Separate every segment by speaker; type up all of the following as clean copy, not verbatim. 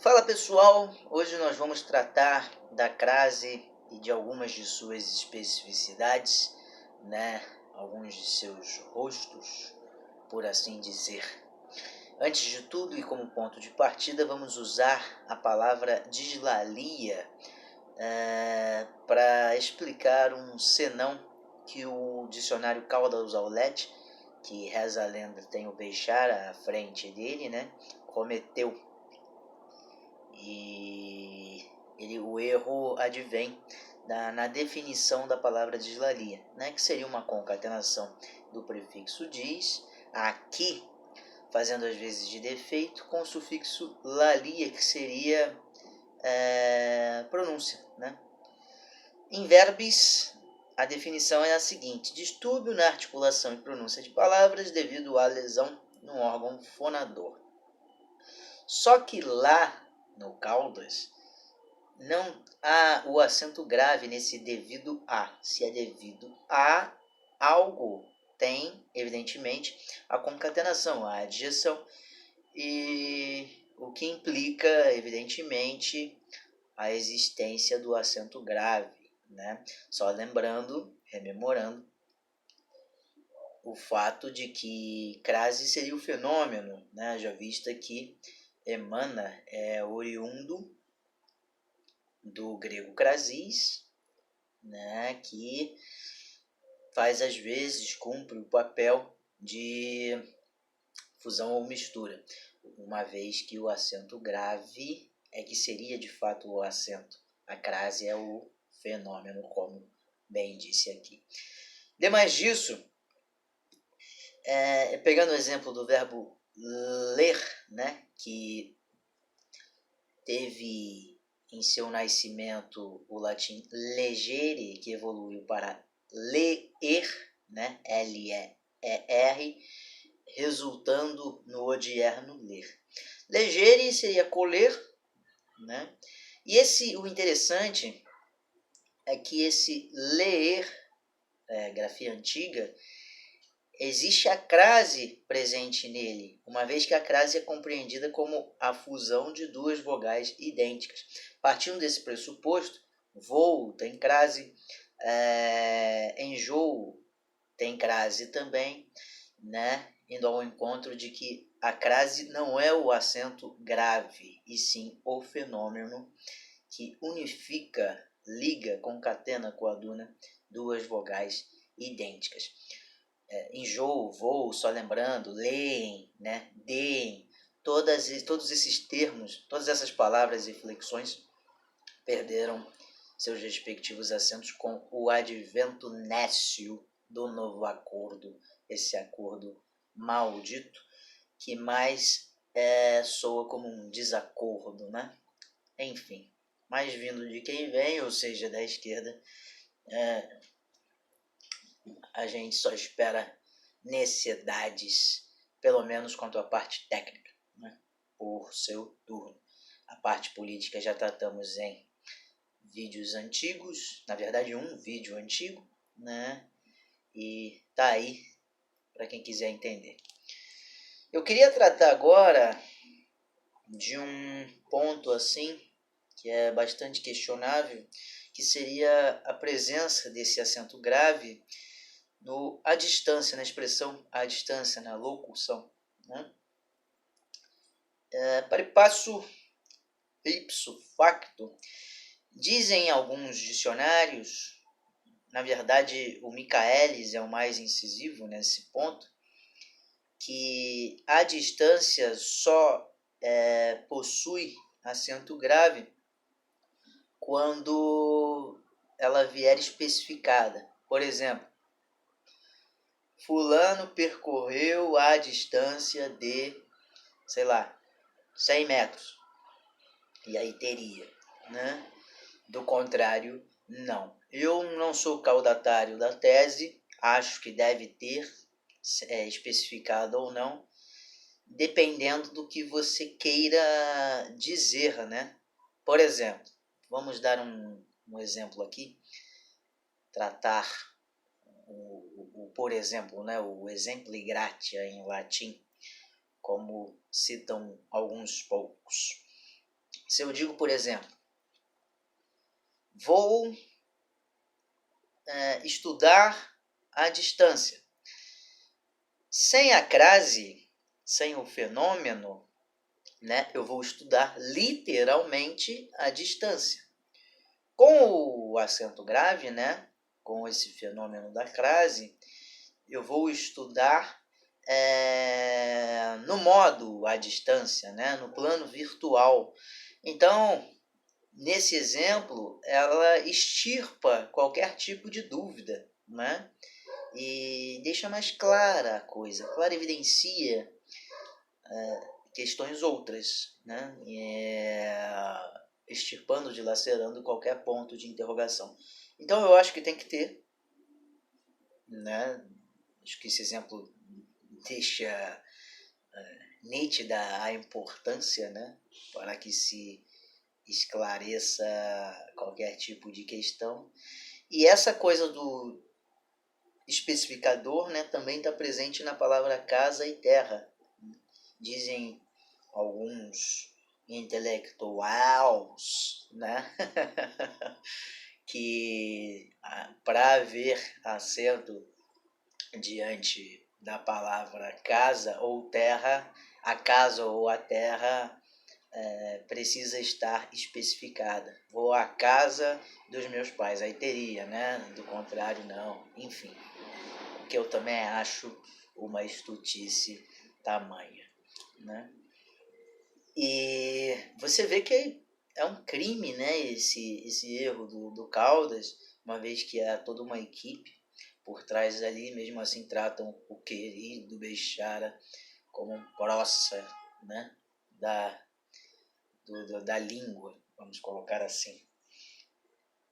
Speaker 1: Fala pessoal, hoje nós vamos tratar da crase e de algumas de suas especificidades, alguns de seus rostos, por assim dizer. Antes de tudo e como ponto de partida, vamos usar a palavra dislalia para explicar um senão que o dicionário Caldas Aulete, que reza a lenda tem o Beixara à frente dele, cometeu. E o erro advém na definição da palavra dislalia, que seria uma concatenação do prefixo dis, aqui, fazendo as vezes de defeito, com o sufixo lalia, que seria pronúncia. Em verbis, a definição é a seguinte: distúrbio na articulação e pronúncia de palavras devido à lesão no órgão fonador. Só que lá no Caldas não há o acento grave nesse devido a. Se é devido a algo, tem, evidentemente, a concatenação, a adjeção, e o que implica, evidentemente, a existência do acento grave. Só lembrando, rememorando, o fato de que crase seria o fenômeno, já vista que emana é oriundo do grego crasis, que faz às vezes, cumpre o papel de fusão ou mistura, uma vez que o acento grave é que seria de fato o acento. A crase é o fenômeno, como bem disse aqui. Demais disso, pegando o exemplo do verbo ler, que teve em seu nascimento o latim legere, que evoluiu para ler, L-E-E-R, resultando no odierno ler. Legere seria colher, E o interessante é que esse ler, grafia antiga, existe a crase presente nele, uma vez que a crase é compreendida como a fusão de duas vogais idênticas. Partindo desse pressuposto, voo tem crase, enjoo tem crase também, indo ao encontro de que a crase não é o acento grave, e sim o fenômeno que unifica, liga, concatena, coaduna duas vogais idênticas. Enjoo, voo, só lembrando, leem, deem, todos esses termos, todas essas palavras e flexões perderam seus respectivos acentos com o advento nécio do novo acordo, esse acordo maldito que mais soa como um desacordo, Enfim, mas vindo de quem vem, ou seja, da esquerda, a gente só espera necessidades, pelo menos quanto à parte técnica, por seu turno. A parte política já tratamos em vídeos antigos, na verdade um vídeo antigo, e tá aí para quem quiser entender. Eu queria tratar agora de um ponto assim que é bastante questionável, que seria a presença desse acento grave no à distância, na expressão à distância, na locução. Para passo ipso facto, dizem alguns dicionários, na verdade o Michaelis é o mais incisivo nesse ponto, que a distância só possui acento grave quando ela vier especificada. Por exemplo, fulano percorreu a distância de, 100 metros. E aí teria, Do contrário, não. Eu não sou caudatário da tese, acho que deve ter especificado ou não, dependendo do que você queira dizer, Por exemplo, vamos dar um exemplo aqui, tratar por exemplo, o exempli gratia em latim, como citam alguns poucos. Se eu digo, por exemplo, vou estudar à distância. Sem a crase, sem o fenômeno, né, eu vou estudar literalmente à distância. Com o acento grave, né, com esse fenômeno da crase, eu vou estudar no modo à distância, né, no plano virtual. Então, nesse exemplo, ela extirpa qualquer tipo de dúvida, né, e deixa mais clara a coisa, clara, evidencia questões outras, né, extirpando, dilacerando qualquer ponto de interrogação. Então eu acho que tem que ter, né, acho que esse exemplo deixa nítida a importância, né, para que se esclareça qualquer tipo de questão. E essa coisa do especificador, né, também está presente na palavra casa e terra. Dizem alguns intelectuais, né, que para haver acento diante da palavra casa ou terra, a casa ou a terra precisa estar especificada. Vou à casa dos meus pais, aí teria, né? Do contrário, não. Enfim, o que eu também acho uma estultice tamanha, né? E você vê que é um crime, né, esse erro do Caldas, uma vez que há toda uma equipe por trás ali, mesmo assim tratam o querido Bechara como um prócer, né, da língua, vamos colocar assim.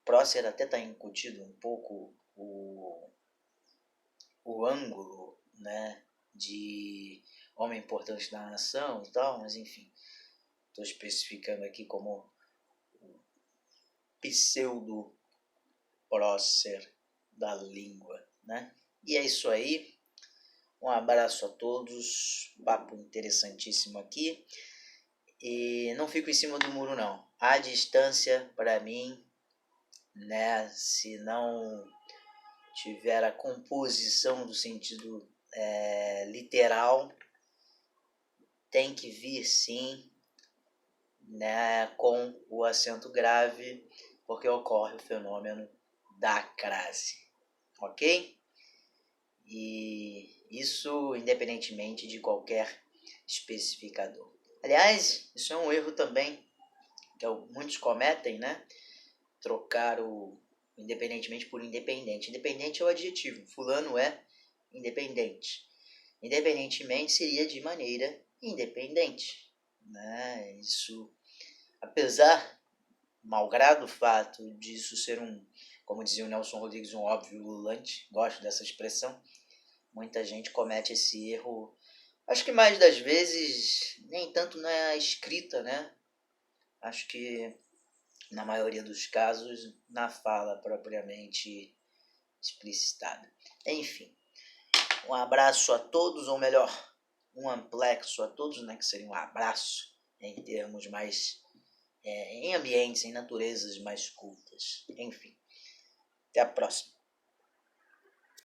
Speaker 1: Prócer até está incutido um pouco o ângulo, né, de homem importante da nação e tal, mas enfim, estou especificando aqui como pseudo-prócer da língua, né? E é isso aí. Um abraço a todos. Papo interessantíssimo aqui. E não fico em cima do muro, não. A distância, para mim, né, se não tiver a composição do sentido literal, tem que vir, sim, né, com o acento grave, porque ocorre o fenômeno da crase, ok? E isso independentemente de qualquer especificador. Aliás, isso é um erro também que muitos cometem, né? Trocar o independentemente por independente. Independente é o adjetivo, fulano é independente. Independentemente seria de maneira independente, né? Isso, apesar, malgrado o fato disso ser como dizia o Nelson Rodrigues, um óbvio ululante, gosto dessa expressão, muita gente comete esse erro, acho que mais das vezes, nem tanto na escrita, né? Acho que na maioria dos casos, na fala propriamente explicitada. Enfim, um abraço a todos, ou melhor, um amplexo a todos, né, que seria um abraço em termos mais, em ambientes, em naturezas mais cultas. Enfim, até a próxima.